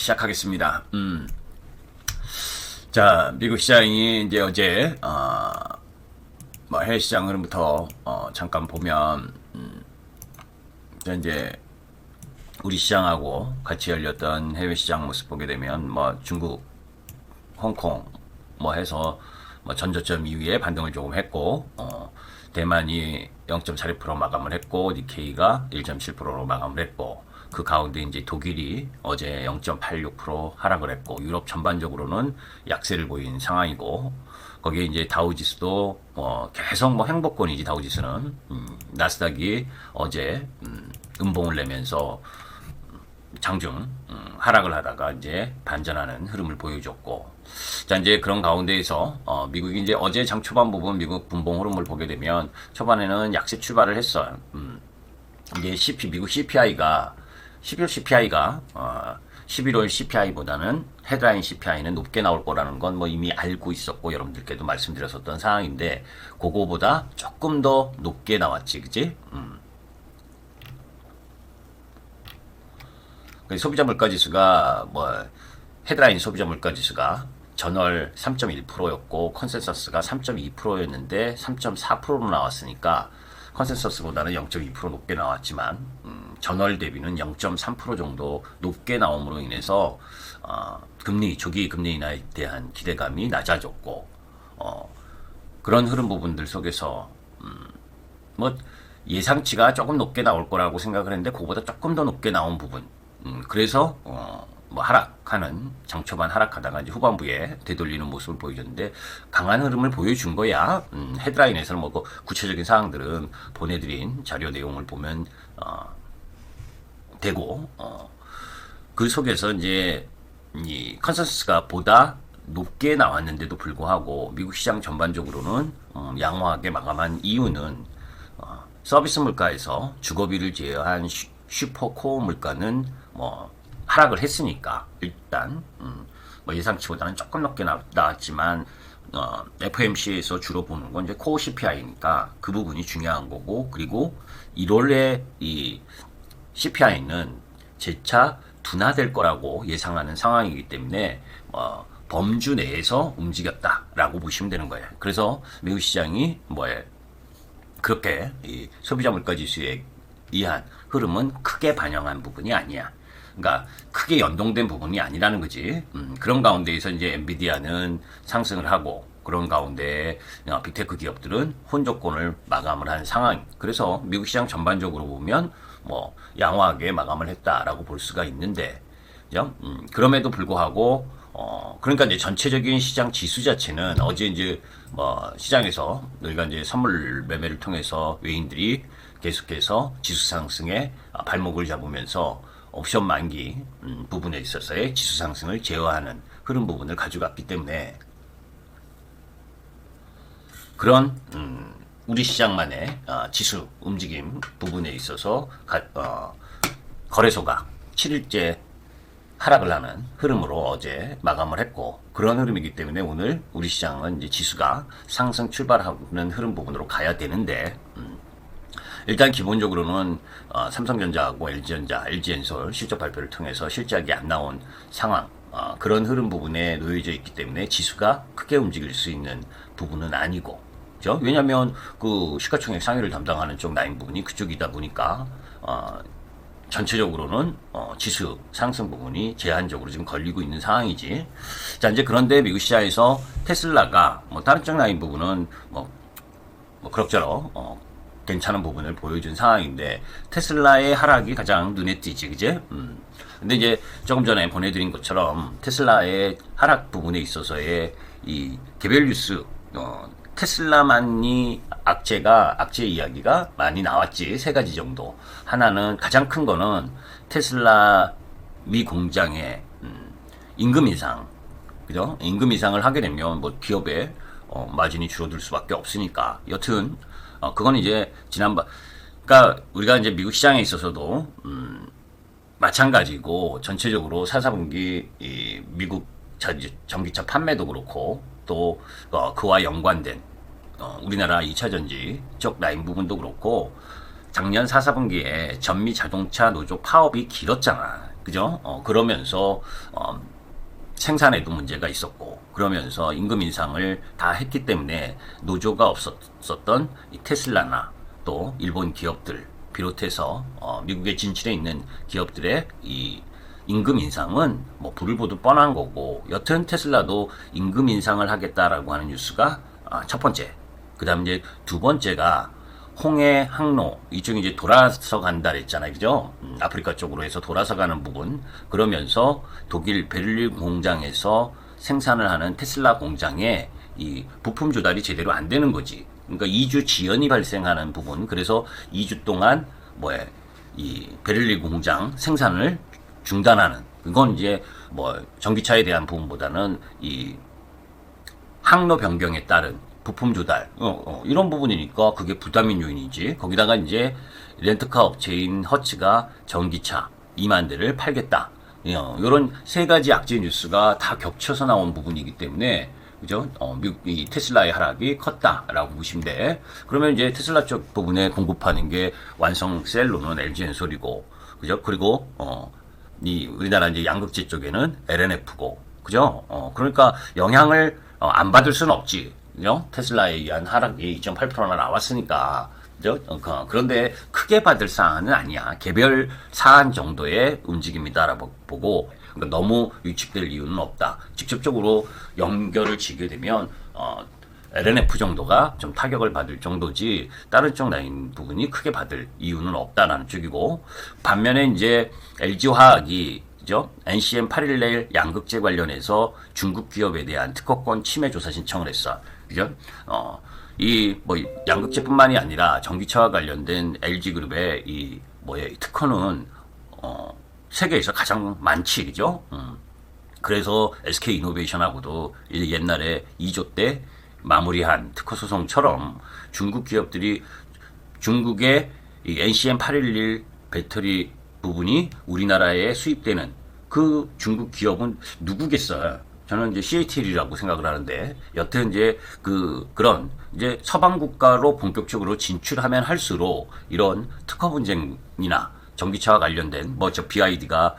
시작하겠습니다. 자, 미국 시장이 이제 어제 뭐 해외 시장 흐름부터 잠깐 보면 이제 우리 시장하고 같이 열렸던 해외 시장 모습 보게 되면 뭐 중국, 홍콩 뭐 해서 뭐 전저점 이후에 반등을 조금 했고 대만이 0.46% 마감을 했고 니케이가 1.7%로 마감을 했고 그 가운데 이제 독일이 어제 0.86% 하락을 했고 유럽 전반적으로는 약세를 보인 상황이고 거기에 이제 다우지수도 계속 뭐 행보권이지 다우지수는 나스닥이 어제 음봉을 내면서 장중 하락을 하다가 이제 반전하는 흐름을 보여줬고 자 이제 그런 가운데에서 미국이 이제 어제 장 초반 부분 미국 분봉 흐름을 보게 되면 초반에는 약세 출발을 했어요. 이제 미국 CPI가 11월 CPI가 11월 CPI보다는 헤드라인 CPI는 높게 나올 거라는 건 뭐 이미 알고 있었고 여러분들께도 말씀드렸었던 상황인데 그거보다 조금 더 높게 나왔지, 그지? 소비자 물가지수가 뭐 헤드라인 소비자 물가지수가 전월 3.1%였고 컨센서스가 3.2%였는데 3.4%로 나왔으니까 컨센서스보다는 0.2% 높게 나왔지만 전월 대비는 0.3% 정도 높게 나옴으로 인해서 조기 금리 인하에 대한 기대감이 낮아졌고 그런 흐름 부분들 속에서 뭐 예상치가 조금 높게 나올 거라고 생각을 했는데 그거보다 조금 더 높게 나온 부분 그래서 뭐 하락하는 장초반 하락하다가 이제 후반부에 되돌리는 모습을 보여줬는데 강한 흐름을 보여준 거야. 헤드라인에서는 뭐 구체적인 사항들은 보내드린 자료 내용을 보면 되고 그 속에서 이제 이 컨센서스가 보다 높게 나왔는데도 불구하고 미국 시장 전반적으로는 양호하게 마감한 이유는 서비스 물가에서 주거비를 제외한 슈퍼코어 물가는 뭐 하락을 했으니까 일단 뭐 예상치보다는 조금 높게 나왔지만 FOMC에서 주로 보는 건 이제 코어 CPI니까 그 부분이 중요한 거고 그리고 1월에 이 CPI는 재차 둔화될 거라고 예상하는 상황이기 때문에 범주 내에서 움직였다라고 보시면 되는 거예요. 그래서 미국 시장이 그렇게 이 소비자 물가 지수에 의한 흐름은 크게 반영한 부분이 아니야. 그러니까 크게 연동된 부분이 아니라는 거지. 그런 가운데에서 이제 엔비디아는 상승을 하고 그런 가운데 빅테크 기업들은 혼조권을 마감을 한 상황. 그래서 미국 시장 전반적으로 보면 뭐 양호하게 마감을 했다라고 볼 수가 있는데, 그죠? 그럼에도 불구하고 그러니까 이제 전체적인 시장 지수 자체는 어제 이제 뭐 시장에서 우리가 이제 선물 매매를 통해서 외인들이 계속해서 지수 상승에 발목을 잡으면서 옵션 만기 부분에 있어서의 지수 상승을 제어하는 흐름 부분을 가져갔기 때문에 그런 우리 시장만의 지수 움직임 부분에 있어서 거래소가 7일째 하락을 하는 흐름으로 어제 마감을 했고 그런 흐름이기 때문에 오늘 우리 시장은 이제 지수가 상승 출발하는 흐름 부분으로 가야 되는데 일단 기본적으로는 삼성전자하고 LG전자, LG엔솔 실적 발표를 통해서 실적이 안 나온 상황 그런 흐름 부분에 놓여져 있기 때문에 지수가 크게 움직일 수 있는 부분은 아니고 그죠? 왜냐하면 그 시가총액 상위를 담당하는 쪽 라인 부분이 그쪽이다 보니까 전체적으로는 지수 상승 부분이 제한적으로 지금 걸리고 있는 상황이지. 자 이제 그런데 미국 시장에서 테슬라가 뭐 다른 쪽 라인 부분은 뭐 그럭저럭 괜찮은 부분을 보여준 상황인데 테슬라의 하락이 가장 눈에 띄지, 그제? 근데 이제 조금 전에 보내드린 것처럼 테슬라의 하락 부분에 있어서의 이 개별 뉴스 테슬라만이 악재 이야기가 많이 나왔지. 세 가지 정도. 하나는 가장 큰 거는 테슬라 미 공장의 임금 인상, 그죠? 임금 인상을 하게 되면 뭐 기업의 마진이 줄어들 수밖에 없으니까. 여튼 그건 이제 그러니까 우리가 이제 미국 시장에 있어서도 마찬가지고 전체적으로 4분기 이 미국 전기차 판매도 그렇고 또 그와 연관된 우리나라 2차전지 쪽 라인 부분도 그렇고 작년 4, 4분기에 전미 자동차 노조 파업이 길었잖아. 그죠? 그러면서 생산에도 문제가 있었고, 그러면서 임금 인상을 다 했기 때문에 노조가 없었던 이 테슬라나 또 일본 기업들 비롯해서 미국에 진출해 있는 기업들의 이 임금 인상은 뭐 불을 보듯 뻔한 거고, 여튼 테슬라도 임금 인상을 하겠다라고 하는 뉴스가 첫 번째. 그 다음 이제 두 번째가 홍해 항로 이쪽이 이제 돌아서 간다 그랬잖아요, 그죠? 아프리카 쪽으로 해서 돌아서 가는 부분. 그러면서 독일 베를린 공장에서 생산을 하는 테슬라 공장에 이 부품 조달이 제대로 안 되는 거지. 그러니까 2주 지연이 발생하는 부분. 그래서 2주 동안 이 베를린 공장 생산을 중단하는. 그건 이제 전기차에 대한 부분보다는 이 항로 변경에 따른 부품 조달, 이런 부분이니까 그게 부담인 요인이지. 거기다가 이제 렌트카 업체인 허츠가 전기차 2만 대를 팔겠다. 이런 세 가지 악재 뉴스가 다 겹쳐서 나온 부분이기 때문에, 그죠? 이 테슬라의 하락이 컸다라고 보시면 돼. 그러면 이제 테슬라 쪽 부분에 공급하는 게 완성 셀로는 LG엔솔이고, 그죠? 그리고, 우리나라 이제 양극재 쪽에는 LNF고, 그죠? 그러니까 영향을 안 받을 수는 없지. 그죠? 테슬라에 의한 하락이 2.8%나 나왔으니까. 그죠? 그런데 크게 받을 사안은 아니야. 개별 사안 정도의 움직임이다라고 보고, 그러니까 너무 위축될 이유는 없다. 직접적으로 연결을 지게 되면, LNF 정도가 좀 타격을 받을 정도지, 다른 쪽 라인 부분이 크게 받을 이유는 없다라는 쪽이고, 반면에 이제 LG화학이 그죠? NCM 811 양극재 관련해서 중국 기업에 대한 특허권 침해 조사 신청을 했어. 그죠? 양극재뿐만이 아니라 전기차와 관련된 LG그룹의 이 특허는 세계에서 가장 많지, 그죠? 그래서 SK 이노베이션하고도 옛날에 2조 때 마무리한 특허 소송처럼 중국 기업들이 중국의 이 NCM 811 배터리 부분이 우리나라에 수입되는 그 중국 기업은 누구겠어요? 저는 이제 CATL이라고 생각을 하는데, 여튼 이제 그런 이제 서방 국가로 본격적으로 진출하면 할수록 이런 특허 분쟁이나 전기차와 관련된 BYD가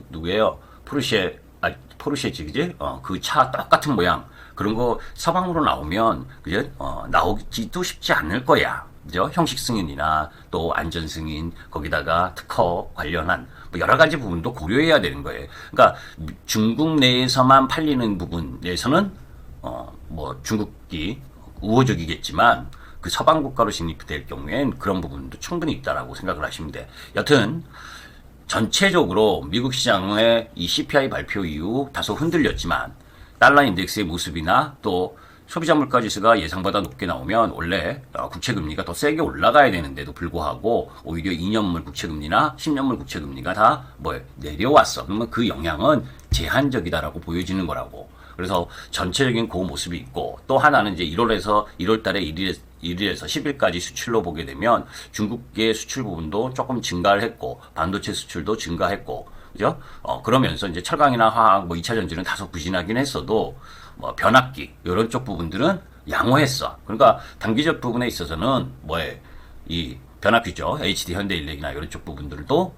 누구예요? 포르쉐지, 그지? 그 차 똑같은 모양 그런 거 서방으로 나오면 그죠? 나오기도 쉽지 않을 거야. 그죠? 형식 승인이나 또 안전 승인, 거기다가 특허 관련한 여러 가지 부분도 고려해야 되는 거예요. 그러니까 중국 내에서만 팔리는 부분에서는 중국이 우호적이겠지만 그 서방 국가로 진입될 경우엔 그런 부분도 충분히 있다라고 생각을 하시면 돼. 여튼 전체적으로 미국 시장의 이 CPI 발표 이후 다소 흔들렸지만 달러 인덱스의 모습이나 또 소비자 물가 지수가 예상보다 높게 나오면 원래 국채 금리가 더 세게 올라가야 되는데도 불구하고 오히려 2년물 국채 금리나 10년물 국채 금리가 다 내려왔어. 그러면 그 영향은 제한적이다라고 보여지는 거라고. 그래서 전체적인 그 모습이 있고, 또 하나는 이제 1월 달에 1일에서 10일까지 수출로 보게 되면 중국의 수출 부분도 조금 증가를 했고, 반도체 수출도 증가했고, 그죠? 그러면서 이제 철강이나 화학, 2차 전지는 다소 부진하긴 했어도, 변압기, 이런 쪽 부분들은 양호했어. 그러니까 단기적 부분에 있어서는 이 변압기죠. HD 현대일렉이나 이런 쪽 부분들도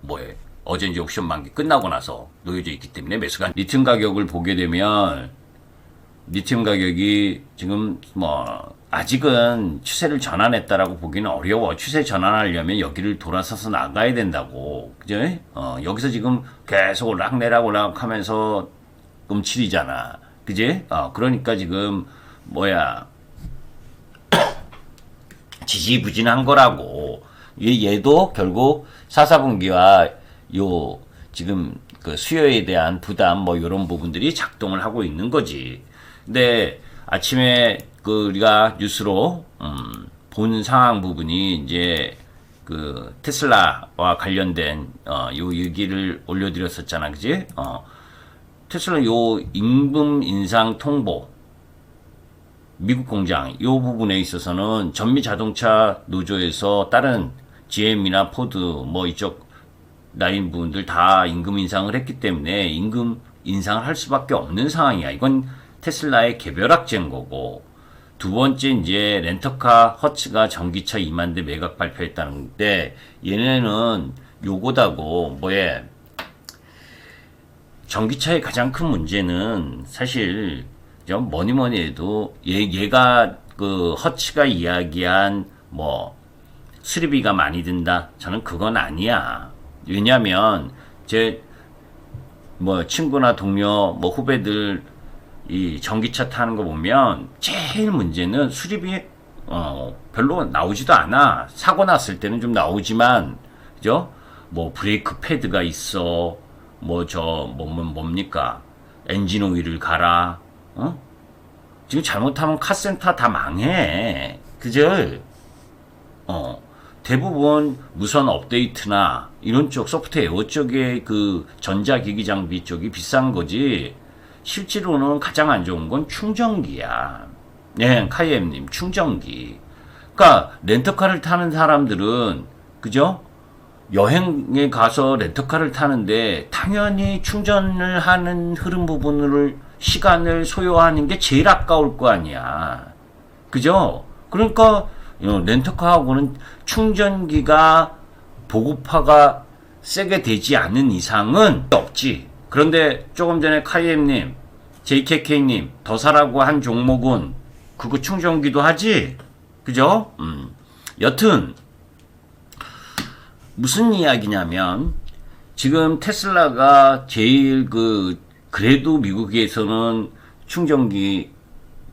어제 이제 옵션 만기 끝나고 나서 놓여져 있기 때문에 매수가. 리튬 가격을 보게 되면 리튬 가격이 지금 아직은 추세를 전환했다라고 보기는 어려워. 추세 전환하려면 여기를 돌아서서 나가야 된다고. 그죠? 여기서 지금 계속 오락내락 하면서 움츠리잖아. 그지? 그러니까 지금 지지부진한 거라고. 얘도 결국 4분기와 지금 그 수요에 대한 부담 이런 부분들이 작동을 하고 있는 거지. 근데 아침에 우리가 뉴스로 본 상황 부분이 이제 그 테슬라와 관련된 요 얘기를 올려드렸었잖아, 그지? 테슬라 요 임금 인상 통보 미국 공장 요 부분에 있어서는 전미 자동차 노조에서 다른 GM이나 포드 이쪽 라인 부분들 다 임금 인상을 했기 때문에 임금 인상을 할 수밖에 없는 상황이야. 이건 테슬라의 개별 악재인 거고, 두 번째 이제 렌터카 허츠가 전기차 2만 대 매각 발표했다는데, 얘네는 요거다고 뭐에 전기차의 가장 큰 문제는 사실 뭐니 뭐니 해도 얘가 그 허치가 이야기한 뭐 수리비가 많이 든다. 저는 그건 아니야. 왜냐면 제 뭐 친구나 동료 뭐 후배들 이 전기차 타는 거 보면 제일 문제는 수리비 별로 나오지도 않아. 사고 났을 때는 좀 나오지만 그죠? 뭐 브레이크 패드가 있어. 뭡니까? 엔진 오일을 갈아. 지금 잘못하면 카센터 다 망해. 그죠? 대부분 무선 업데이트나 이런 쪽 소프트웨어 쪽에 그 전자기기 장비 쪽이 비싼 거지. 실제로는 가장 안 좋은 건 충전기야. 네, 카이엠님, 충전기. 그러니까 렌터카를 타는 사람들은 그죠? 여행에 가서 렌터카를 타는데 당연히 충전을 하는 흐름 부분을 시간을 소요하는 게 제일 아까울 거 아니야. 그죠? 그러니까 렌터카하고는 충전기가 보급화가 세게 되지 않는 이상은 없지. 그런데 조금 전에 카이엠님, JKK님 더 사라고 한 종목은 그거 충전기도 하지? 그죠? 여튼 무슨 이야기냐면 지금 테슬라가 제일 그래도 미국에서는 충전기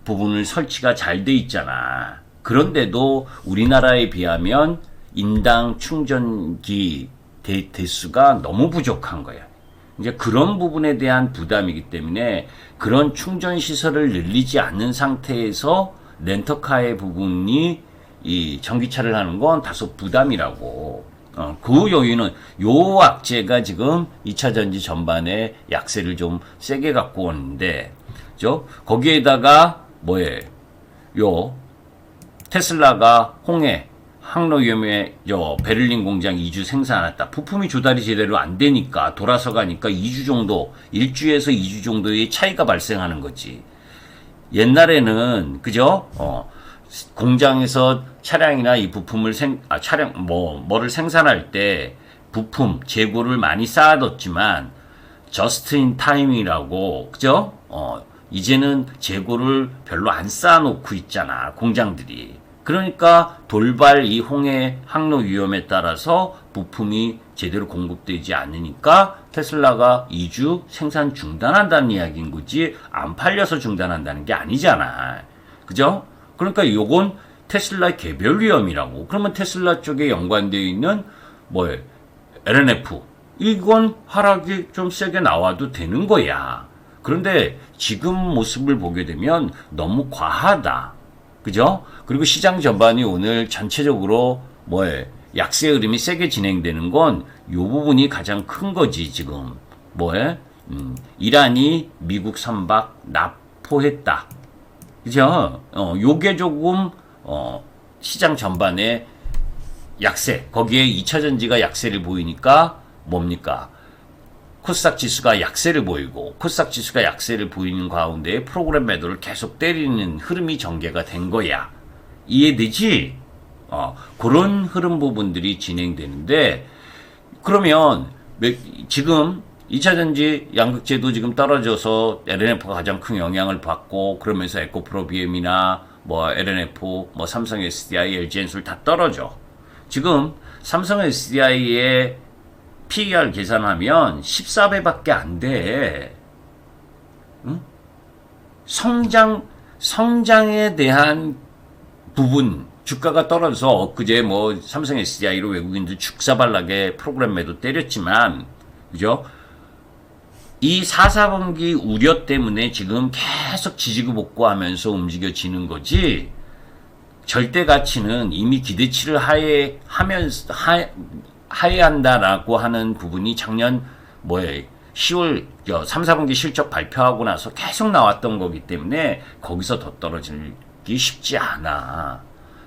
부분을 설치가 잘 돼 있잖아. 그런데도 우리나라에 비하면 인당 충전기 대수가 너무 부족한 거야. 이제 그런 부분에 대한 부담이기 때문에 그런 충전 시설을 늘리지 않는 상태에서 렌터카의 부분이 이 전기차를 하는 건 다소 부담이라고. 그 요인은 요 악재가 지금 2차 전지 전반에 약세를 좀 세게 갖고 오는데, 거기에다가 요 테슬라가 홍해 항로 위험에 베를린 공장 2주 생산했다. 부품이 조달이 제대로 안 되니까 돌아서 가니까 2주 정도, 1주에서 2주 정도의 차이가 발생하는 거지. 옛날에는 그죠? 공장에서 차량이나 이 부품을 뭐를 생산할 때 부품 재고를 많이 쌓아뒀지만 just in time이라고 그죠? 이제는 재고를 별로 안 쌓아놓고 있잖아, 공장들이. 그러니까 돌발 이 홍해 항로 위험에 따라서 부품이 제대로 공급되지 않으니까 테슬라가 2주 생산 중단한다는 이야기인 거지, 안 팔려서 중단한다는 게 아니잖아. 그죠? 그러니까 요건 테슬라 개별 위험이라고. 그러면 테슬라 쪽에 연관되어 있는 LNF 이건 하락이 좀 세게 나와도 되는 거야. 그런데 지금 모습을 보게 되면 너무 과하다. 그죠? 그리고 시장 전반이 오늘 전체적으로 약세 흐름이 세게 진행되는 건 요 부분이 가장 큰 거지, 지금. 이란이 미국 선박 납포했다. 그죠? 요게 조금, 시장 전반에 약세, 거기에 2차 전지가 약세를 보이니까 뭡니까? 코스닥 지수가 약세를 보이고, 코스닥 지수가 약세를 보이는 가운데 프로그램 매도를 계속 때리는 흐름이 전개가 된 거야. 이해되지? 그런 흐름 부분들이 진행되는데, 그러면 지금 2차 전지 양극재도 지금 떨어져서 LNF가 가장 큰 영향을 받고, 그러면서 에코프로비엠이나 LNF, 삼성 SDI, LG엔솔 다 떨어져. 지금 삼성 SDI의 PER 계산하면 14배밖에 안 돼. 응? 성장에 대한 부분, 주가가 떨어져서 엊그제 삼성 SDI로 외국인들 죽사발나게 프로그램 매도 때렸지만, 그죠? 이 4분기 우려 때문에 지금 계속 지지고 복구하면서 움직여지는 거지, 절대 가치는 이미 기대치를 하회한다라고 하는 부분이 작년 10월 3, 4분기 실적 발표하고 나서 계속 나왔던 거기 때문에 거기서 더 떨어지기 쉽지 않아.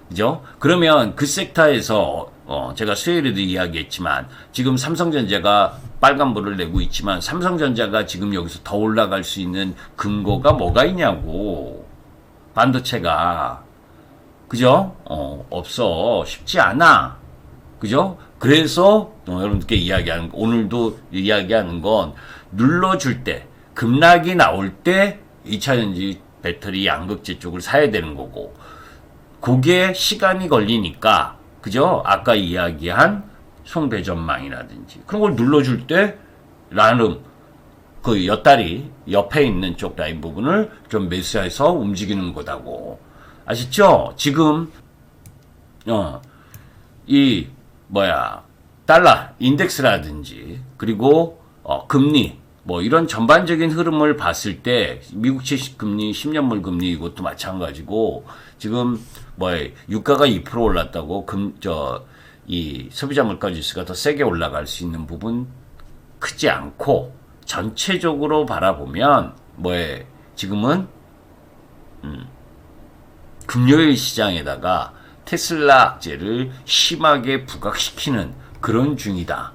그죠? 그러면 그 섹터에서 제가 수요일에도 이야기했지만 지금 삼성전자가 빨간불을 내고 있지만 삼성전자가 지금 여기서 더 올라갈 수 있는 근거가 뭐가 있냐고. 반도체가. 그죠? 없어. 쉽지 않아. 그죠? 그래서 여러분께 이야기하는 오늘도 이야기하는 건 눌러줄 때 급락이 나올 때 2차전지 배터리 양극재 쪽을 사야 되는 거고 그게 시간이 걸리니까 그죠? 아까 이야기한 송배전망이라든지 그런 걸 눌러줄 때 나름 그 옆다리 옆에 있는 쪽 라인 부분을 좀 매수해서 움직이는 거다고 아시죠? 지금 이 달러 인덱스라든지 그리고 금리 뭐 이런 전반적인 흐름을 봤을 때 미국 70금리 10년물 금리 이것도 마찬가지고 지금 유가가 2% 올랐다고 이 소비자 물가 지수가 더 세게 올라갈 수 있는 부분 크지 않고 전체적으로 바라보면 지금은 금요일 시장에다가 테슬라 악재를 심하게 부각시키는 그런 중이다.